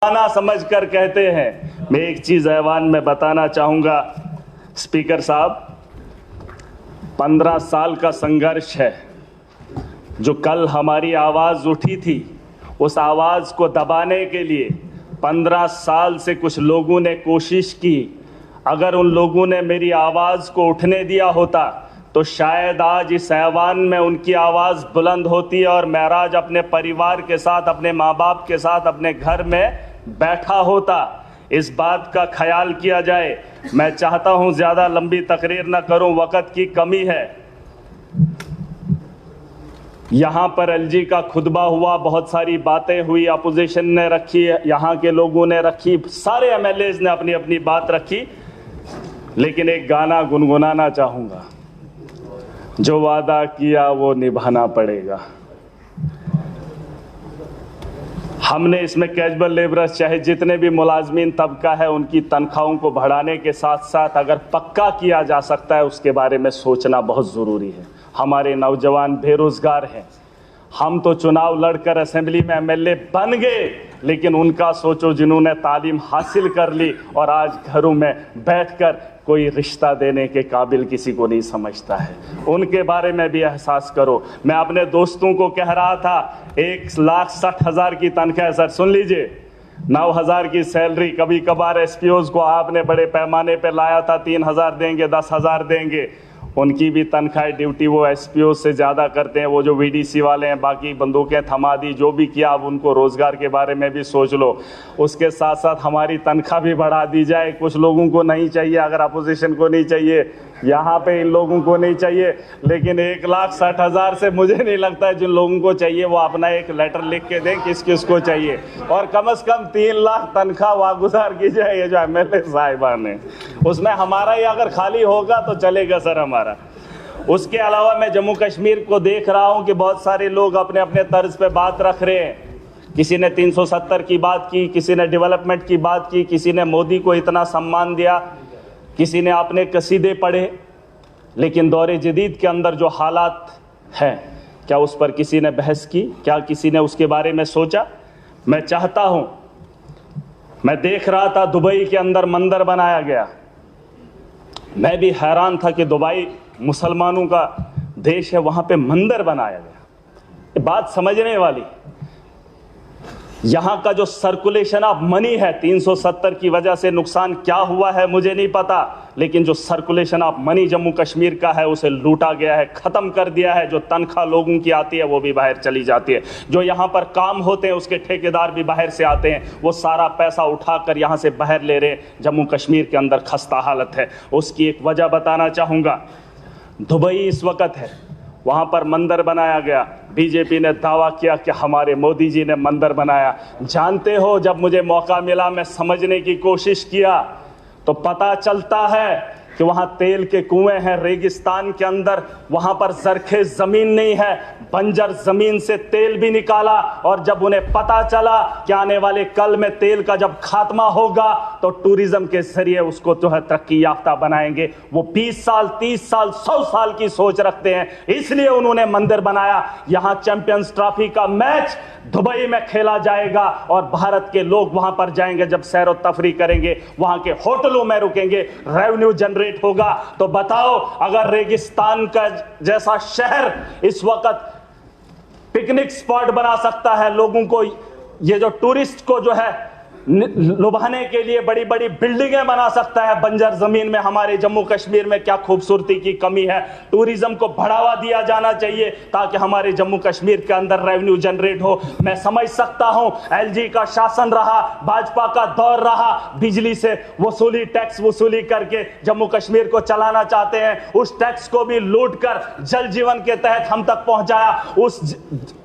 ना समझकर कहते हैं। मैं एक चीज ऐवान में बताना चाहूंगा स्पीकर साहब, 15 साल का संघर्ष है। जो कल हमारी आवाज उठी थी, उस आवाज को दबाने के लिए 15 साल से कुछ लोगों ने कोशिश की। अगर उन लोगों ने मेरी आवाज को उठने दिया होता तो शायद आज इस ऐवान में उनकी आवाज बुलंद होती और महराज अपने परिवार के साथ, अपने माँ बाप के साथ अपने घर में बैठा होता। इस बात का ख्याल किया जाए। मैं चाहता हूं ज्यादा लंबी तकरीर न करूं, वक्त की कमी है। यहां पर एलजी का खुतबा हुआ, बहुत सारी बातें हुई, अपोजिशन ने रखी, यहां के लोगों ने रखी, सारे एमएलएज ने अपनी अपनी बात रखी। लेकिन एक गाना गुनगुनाना चाहूंगा, जो वादा किया वो निभाना पड़ेगा। हमने इसमें कैजुअल लेबरर्स, चाहे जितने भी मुलाजमीन तबका है, उनकी तनख्वाहों को बढ़ाने के साथ साथ अगर पक्का किया जा सकता है उसके बारे में सोचना बहुत ज़रूरी है। हमारे नौजवान बेरोज़गार हैं। हम तो चुनाव लड़कर असेंबली में एमएलए बन गए, लेकिन उनका सोचो जिन्होंने तालीम हासिल कर ली और आज घरों में बैठकर कोई रिश्ता देने के काबिल किसी को नहीं समझता है, उनके बारे में भी एहसास करो। मैं अपने दोस्तों को कह रहा था, 1,60,000 की तनख्वाह, सर सुन लीजिए, 9,000 की सैलरी, कभी कभार एसपीओज को आपने बड़े पैमाने पे लाया था, 3,000 देंगे, 10,000 देंगे। उनकी भी तनख्वाह ड्यूटी वो एसपीओ से ज़्यादा करते हैं। वो जो वीडीसी वाले हैं, बाकी बंदूकें थमा दी, जो भी किया, अब उनको रोज़गार के बारे में भी सोच लो। उसके साथ साथ हमारी तनख्वाह भी बढ़ा दी जाए। कुछ लोगों को नहीं चाहिए, अगर अपोजिशन को नहीं चाहिए, यहाँ पे इन लोगों को नहीं चाहिए, लेकिन 1,60,000 से मुझे नहीं लगता है जिन लोगों को चाहिए वो अपना एक लेटर लिख के दें किस किस को चाहिए, और कम से कम 3 लाख तनख्वाह वागुजार की जाए। ये जो एमएलए साहिबान है, उसमें हमारा ही अगर खाली होगा तो चलेगा सर हमारा। उसके अलावा मैं जम्मू कश्मीर को देख रहा हूँ कि बहुत सारे लोग अपने अपने तर्ज पे बात रख रहे हैं। किसी ने 370 की बात की, किसी ने डेवलपमेंट की बात की, किसी ने मोदी को इतना सम्मान दिया, किसी ने अपने कसीदे पढ़े। लेकिन दौरे जदीद के अंदर जो हालात हैं, क्या उस पर किसी ने बहस की? क्या किसी ने उसके बारे में सोचा? मैं चाहता हूं, मैं देख रहा था दुबई के अंदर मंदिर बनाया गया। मैं भी हैरान था कि दुबई मुसलमानों का देश है, वहां पे मंदिर बनाया गया। ये बात समझने वाली। यहां का जो सर्कुलेशन ऑफ मनी है, 370 की वजह से नुकसान क्या हुआ है मुझे नहीं पता, लेकिन जो circulation of money Jammu Kashmir का है उसे लूटा गया है, खत्म कर दिया है। जो तनख्वाह लोगों की आती है वो भी बाहर चली जाती है। जो यहां पर काम होते हैं उसके ठेकेदार भी बाहर से आते हैं, वो सारा पैसा उठाकर यहां से बाहर ले रहे हैं। जम्मू कश्मीर के अंदर खस्ता हालत है। उसकी एक वजह बताना चाहूंगा। दुबई इस वक्त है, वहाँ पर मंदिर बनाया गया। बीजेपी ने दावा किया कि हमारे मोदी जी ने मंदिर बनाया। जानते हो, जब मुझे मौका मिला मैं समझने की कोशिश किया तो पता चलता है कि वहाँ तेल के कुएं हैं रेगिस्तान के अंदर, वहाँ पर ज़रख़ेज़ ज़मीन नहीं है, बंजर ज़मीन से तेल भी निकाला। और जब उन्हें पता चला कि आने वाले कल में तेल का जब खात्मा होगा तो टूरिज़्म के ज़रिए उसको जो है तरक्की याफ्ता बनाएंगे। वो 20 साल, 30 साल, 100 साल की सोच रखते हैं, इसलिए उन्होंने मंदिर बनाया। यहाँ चैंपियंस ट्रॉफी का मैच दुबई में खेला जाएगा और भारत के लोग वहाँ पर जाएंगे, जब सैर व तफरी करेंगे, वहाँ के होटलों में रुकेंगे, रेवेन्यू जनरेट होगा। तो बताओ, अगर रेगिस्तान का जैसा शहर इस वक्त पिकनिक स्पॉट बना सकता है, लोगों को, ये जो टूरिस्ट को जो है लुभाने के लिए बड़ी बड़ी बिल्डिंगें बना सकता है बंजर जमीन में, हमारे जम्मू कश्मीर में क्या खूबसूरती की कमी है। टूरिज्म को बढ़ावा दिया जाना चाहिए ताकि हमारे जम्मू कश्मीर के अंदर रेवेन्यू जनरेट हो। मैं समझ सकता हूं, एलजी का शासन रहा, भाजपा का दौर रहा, बिजली से वसूली, टैक्स वसूली करके जम्मू कश्मीर को चलाना चाहते हैं। उस टैक्स को भी लूट कर जल जीवन के तहत हम तक पहुंचाया। उस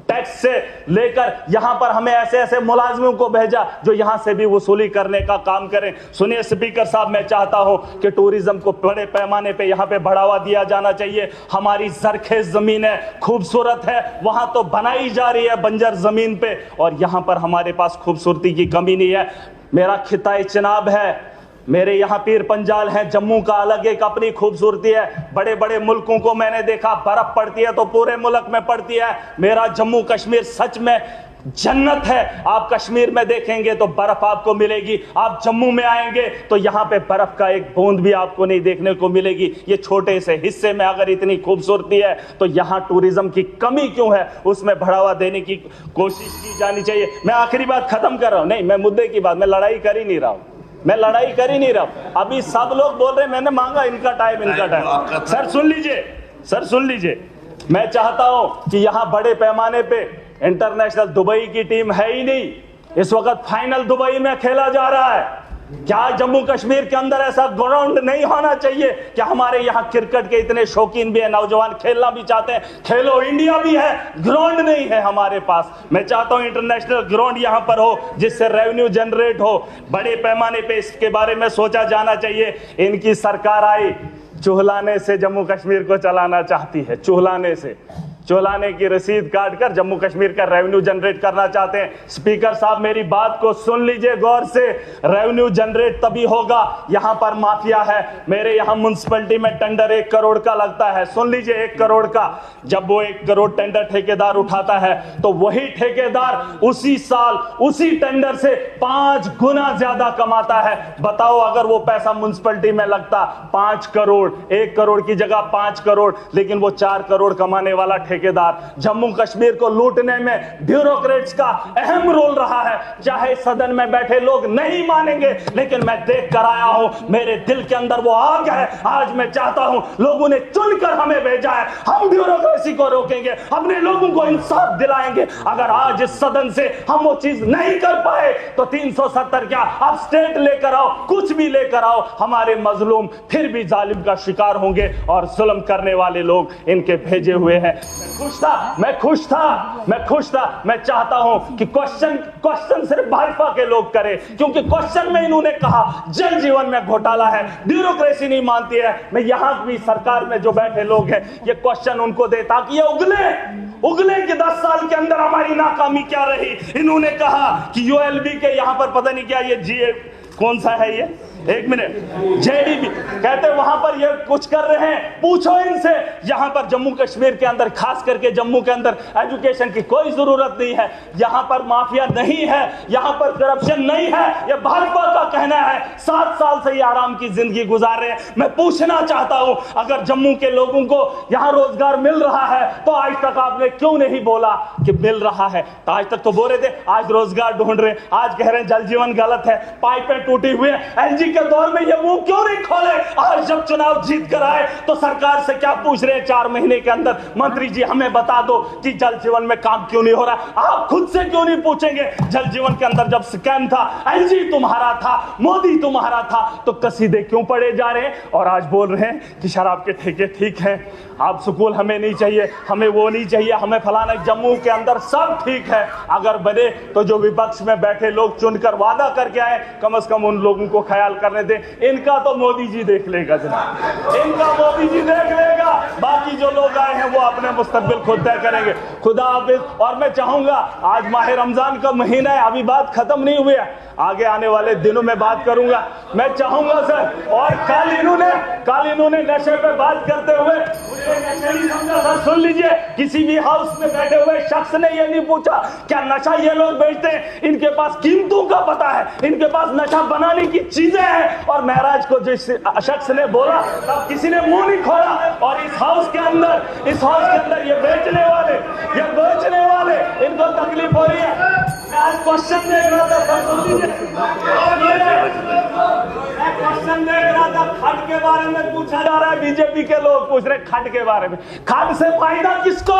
टैक्स से लेकर यहां पर हमें ऐसे ऐसे मुलाजिमों को भेजा जो यहां से भी वसूली करने का काम करें। सुनिए स्पीकर साहब, मैं चाहता हूं कि टूरिज्म को बड़े पैमाने पे यहां पे बढ़ावा दिया जाना चाहिए। हमारी ज़रख़ेज़ ज़मीन है, खूबसूरत है, वहां तो बनाई जा रही है बंजर ज़मीन पे, और यहां पर हमारे पास खूबसूरती की कमी नहीं है। मेरा खिताए चिनाब है, मेरे यहाँ पीर पंजाल है, जम्मू का अलग एक अपनी खूबसूरती है। बड़े बड़े मुल्कों को मैंने देखा, बर्फ पड़ती है तो पूरे मुल्क में पड़ती है। मेरा जम्मू कश्मीर सच में जन्नत है। आप कश्मीर में देखेंगे तो बर्फ आपको मिलेगी, आप जम्मू में आएंगे तो यहां पे बर्फ का एक बूंद भी आपको नहीं देखने को मिलेगी। ये छोटे से हिस्से में अगर इतनी खूबसूरती है तो यहां टूरिज्म की कमी क्यों है, उसमें बढ़ावा देने की कोशिश की जानी चाहिए। मैं आखिरी बात खत्म कर रहा हूं, नहीं मैं मुद्दे की बात, मैं लड़ाई कर ही नहीं रहा हूं, मैं लड़ाई कर ही नहीं रहा हूं। अभी सब लोग बोल रहे हैं मैंने मांगा इनका टाइम, इनका टाइम। सर सुन लीजिए, सर सुन लीजिए, मैं चाहता हूं कि यहां बड़े पैमाने पे इंटरनेशनल दुबई की टीम है ही नहीं, इस वक्त फाइनल दुबई में खेला जा रहा है। क्या जम्मू कश्मीर के अंदर ऐसा ग्राउंड नहीं होना चाहिए? क्या हमारे यहाँ क्रिकेट के इतने शौकीन भी है, नौजवान खेलना भी चाहते हैं, खेलो इंडिया भी है, ग्राउंड नहीं है हमारे पास। मैं चाहता हूं इंटरनेशनल ग्राउंड यहां पर हो जिससे रेवेन्यू जनरेट हो, बड़े पैमाने पे इसके बारे में सोचा जाना चाहिए। इनकी सरकार आई चुहलाने से जम्मू कश्मीर को चलाना चाहती है, चुहलाने से, चुहलाने की रसीद काट कर जम्मू कश्मीर का रेवेन्यू जनरेट करना चाहते हैं। स्पीकर साहब मेरी बात को सुन लीजिए गौर से, रेवेन्यू जनरेट तभी होगा, यहां पर माफिया है। मेरे यहां म्युनिसिपैलिटी में टेंडर 1 करोड़ का लगता है, सुन लीजिए 1 करोड़ का। जब वो 1 करोड़ टेंडर ठेकेदार उठाता है तो वही ठेकेदार उसी साल उसी टेंडर से 5 गुना ज्यादा कमाता है। बताओ अगर वो पैसा म्युनिसिपैलिटी में लगता 5 करोड़, 1 करोड़ की जगह 5 करोड़, लेकिन वो 4 करोड़ कमाने वाला ठेकेदार जम्मू कश्मीर को लूटने में ब्यूरोक्रेट्स का अहम रोल रहा है। चाहे सदन में बैठे लोग नहीं मानेंगे, लेकिन मैं देख कर आया हूं, मेरे दिल के अंदर वो आग है। आज मैं चाहता हूं, लोगों ने चुनकर हमें भेजा है, हम ब्यूरोक्रेसी को रोकेंगे, अपने लोगों को इंसाफ दिलाएंगे। अगर आज इस सदन से हम वो चीज नहीं कर पाए तो 370 क्या, आप स्टेट लेकर आओ, कुछ भी लेकर आओ, हमारे मजलूम फिर भी जालिम का शिकार होंगे और जुल्म करने वाले लोग इनके भेजे हुए हैं। मैं खुश था। मैं चाहता हूं कि क्वेश्चन सिर्फ भाजपा के लोग करें, क्योंकि क्वेश्चन में इन्होंने कहा जल जीवन में घोटाला है, ब्यूरोक्रेसी नहीं मानती है। मैं यहां भी सरकार में जो बैठे लोग हैं ये क्वेश्चन उनको दे ताकि ये उगले कि 10 साल के अंदर हमारी नाकामी क्या रही। इन्होंने कहा कि यूएलबी के यहां पर पता नहीं क्या ये जीए कौन सा है, ये 1 मिनट, जेडीबी कहते वहां पर ये कुछ कर रहे हैं। पूछो इनसे, यहां पर जम्मू कश्मीर के अंदर, खास करके जम्मू के अंदर एजुकेशन की कोई जरूरत नहीं है, यहां पर माफिया नहीं है, यहां पर करप्शन नहीं है। ये भाजपा का कहना है, 7 साल से ये आराम की जिंदगी गुजार रहे हैं। मैं पूछना चाहता हूं, अगर जम्मू के लोगों को यहां रोजगार मिल रहा है तो आज तक आपने क्यों नहीं बोला कि मिल रहा है? तो आज तक तो बोल रहे थे, आज रोजगार ढूंढ रहे, आज कह रहे हैं जल जीवन गलत है, पाइपें टूटी हुई है। एलजी के दौर में ये मुंह क्यों नहीं खोले? आज जब चुनाव जीत कर आए तो सरकार से क्या पूछ रहे हैं 4 महीने के अंदर, मंत्री जी हमें बता दो कि जल जीवन में काम क्यों नहीं हो रहा? आप खुद से क्यों नहीं पूछेंगे? जल जीवन के अंदर जब स्कैम था, एलजी तुम्हारा था, मोदी तुम्हारा था, तो कसीदे क्यों पड़े जा रहे हैं? और आज बोल रहे हैं कि शराब के ठेके ठीक है, आप स्कूल हमें नहीं चाहिए, हमें वो नहीं चाहिए, हमें फलाना। जम्मू के अंदर सब ठीक है, अगर बने तो जो विपक्ष में बैठे लोग चुनकर वादा करके आए, कम से कम उन लोगों को ख्याल करने दे। इनका तो मोदी जी देख लेगा जनाब, इनका मोदी जी देख लेगा, बाकी जो लोग आए हैं वो अपने मुस्तकबिल खुद तय करेंगे। खुदा हाफिज। और मैं चाहूंगा, आज माह रमजान का महीना है, अभी बात खत्म नहीं हुई है, आगे आने वाले दिनों में बात करूंगा। मैं चाहूंगा सर, और कल इन्होंने नशे पे बात करते हुए नशा नहीं समझा सर, सुन लीजिए, किसी भी हाउस में बैठे हुए शख्स ने ये नहीं पूछा क्या नशा ये लोग बेचते हैं, इनके पास कीमतों का पता है, इनके पास नशा बनाने की चीजें हैं। और महराज को जिस शख्स ने बोला तब किसी ने मुंह नहीं खोला। और इस हाउस के अंदर ये बेचने वाले इनको तकलीफ हो रही है। आज क्वेश्चन देख रहा था, खड के बारे में पूछा जा रहा है, बीजेपी के लोग पूछ रहे खड के बारे में। खड से फायदा किसको?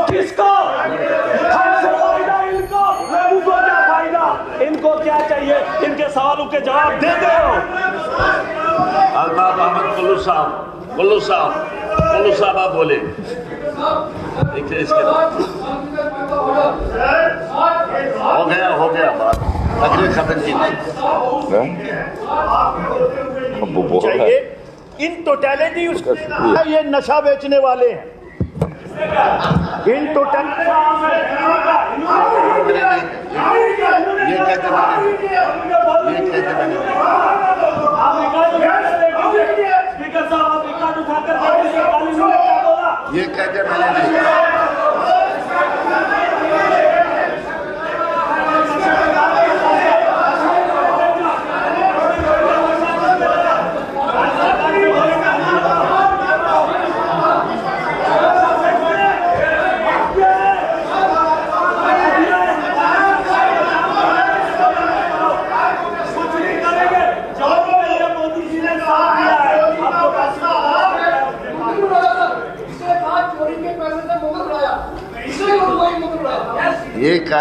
खड से फायदा इनको, लोगों को क्या फायदा? इनको क्या चाहिए? इनके सवालों के जवाब दे दो। अल्ताफ अहमद कुल्लू साहब आप बोले। इसके हो गया बात, तकरीर खत्म की चाहिए। इन टोटलिटी ये नशा बेचने वाले हैं, इन टोटलिटी ये कहते मैंने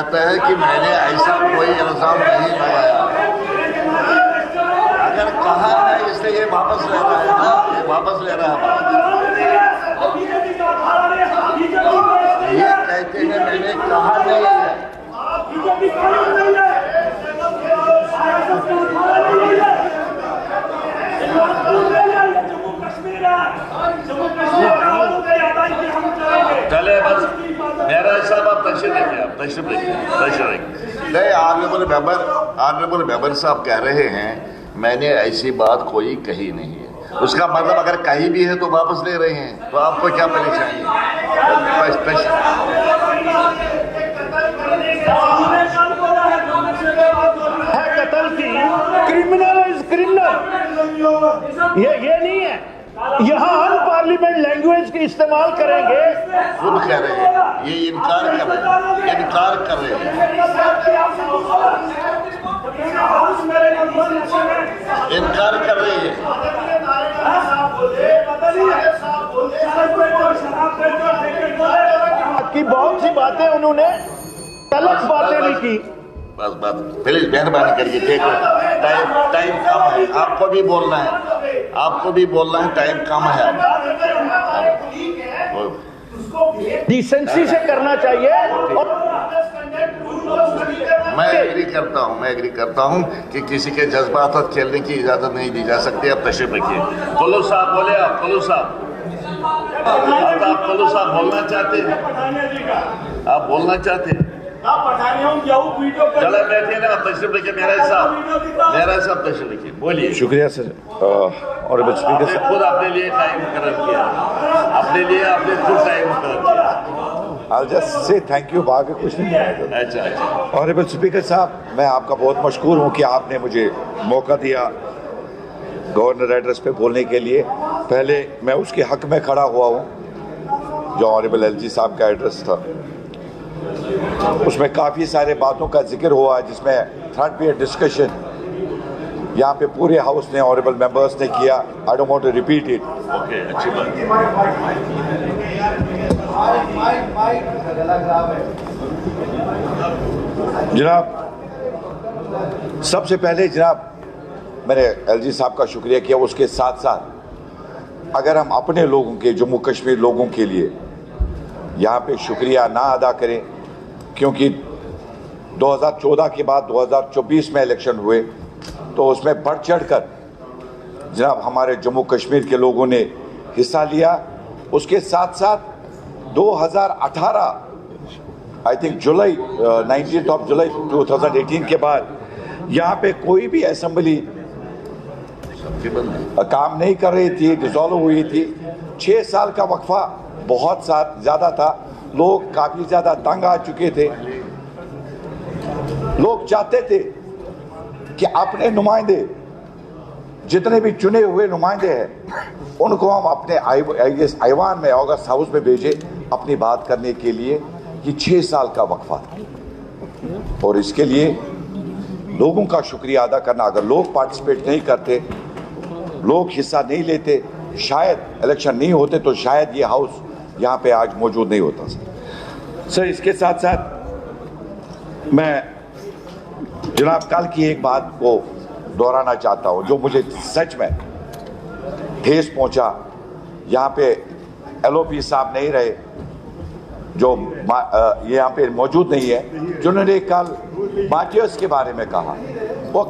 कहता है कि मैंने ऐसा कोई इल्जाम नहीं लगाया। अगर कहा है इसलिए ये वापस ले रहा है ना, ये वापस ले रहा है। ये कहते हैं मैंने कहा नहीं है। चले बस मेरा साहब आप तशरीफ रखिए, आप तशरीफ रखिए। नहीं, ऑनरेबल मेंबर साहब कह रहे हैं मैंने ऐसी बात कोई कही नहीं है। उसका मतलब अगर कहीं भी है तो वापस ले रहे हैं, तो आपको क्या परेशानी है? कत्ल की क्रिमिनल इज क्रिमिनल, ये नहीं है। यहाँ हम पार्लियामेंट लैंग्वेज की इस्तेमाल करेंगे। खुद कह रहे हैं, ये इनकार कर रहे हैं, इनकार कर रहे हैं, इनकार कर रहे हैं। की बहुत सी बातें उन्होंने गलत बातें नहीं की। बस प्लीज मेहरबानी करिए, ठीक है, टाइम कम है, आपको भी बोलना है, आपको भी बोलना है, टाइम कम है। डिसेंसी से करना चाहिए। मैं एग्री करता हूं कि किसी के जज्बात तक खेलने की इजाजत नहीं दी जा सकती। आप तशरीफ रखिए। कुल्लू साहब बोले, आप कुल्लू साहब, आप कुल्लू साहब बोलना चाहते हैं, आप बोलना चाहते हैं, चलो बैठिए ना, आप तशरीफ रखिए। मेरा साहब तशरीफ रखिए, बोलिए। शुक्रिया सर। ऑनरेबल स्पीकर आपने खुद अपने लिए टाइम मुकर्रर किया, अपने लिए आपने खुद टाइम मुकर्रर किया। I'll just say thank you, आगे कुछ नहीं है। अच्छा। ऑनरेबल स्पीकर साहब, मैं आपका बहुत मशकूर हूँ कि आपने मुझे मौका दिया गवर्नर एड्रेस पे बोलने के लिए। पहले मैं उसके हक में खड़ा हुआ हूँ जो ऑनरेबल एलजी साहब का एड्रेस था, उसमें काफ़ी सारे बातों का जिक्र हुआ जिसमें थर्ड पीरियड डिस्कशन यहाँ पे पूरे हाउस ने, ऑनरेबल मेंबर्स ने किया। I don't want to repeat it. Okay, अच्छी बात। जनाब, सबसे पहले जनाब मैंने एलजी साहब का शुक्रिया किया। उसके साथ साथ अगर हम अपने लोगों के, जम्मू कश्मीर लोगों के लिए यहाँ पे शुक्रिया ना अदा करें, क्योंकि 2014 के बाद 2024 में इलेक्शन हुए तो उसमें बढ़ चढ़ कर जनाब हमारे जम्मू कश्मीर के लोगों ने हिस्सा लिया। उसके साथ साथ 2018 आई थिंक जुलाई 19 जुलाई 2018 के बाद यहाँ पे कोई भी असेंबली काम नहीं कर रही थी, डिसॉल्व हुई थी। 6 साल का वक्फा बहुत ज़्यादा था। लोग काफ़ी ज़्यादा तंग आ चुके थे। लोग चाहते थे कि अपने नुमाइंदे, जितने भी चुने हुए नुमाइंदे हैं, उनको हम अपने ऐवान में, ऑगस्ट हाउस में भेजें अपनी बात करने के लिए। ये 6 साल का वक्फा था और इसके लिए लोगों का शुक्रिया अदा करना। अगर लोग पार्टिसिपेट नहीं करते, लोग हिस्सा नहीं लेते, शायद इलेक्शन नहीं होते, तो शायद ये हाउस यहाँ पे आज मौजूद नहीं होता। सर, इसके साथ साथ मैं जनाब कल की एक बात को दोहराना चाहता हूँ जो मुझे सच में ठेस पहुँचा। यहाँ पे एलओपी साहब नहीं रहे, जो यहाँ पे मौजूद नहीं है, जिन्होंने कल मार्टियर्स के बारे में कहा। वो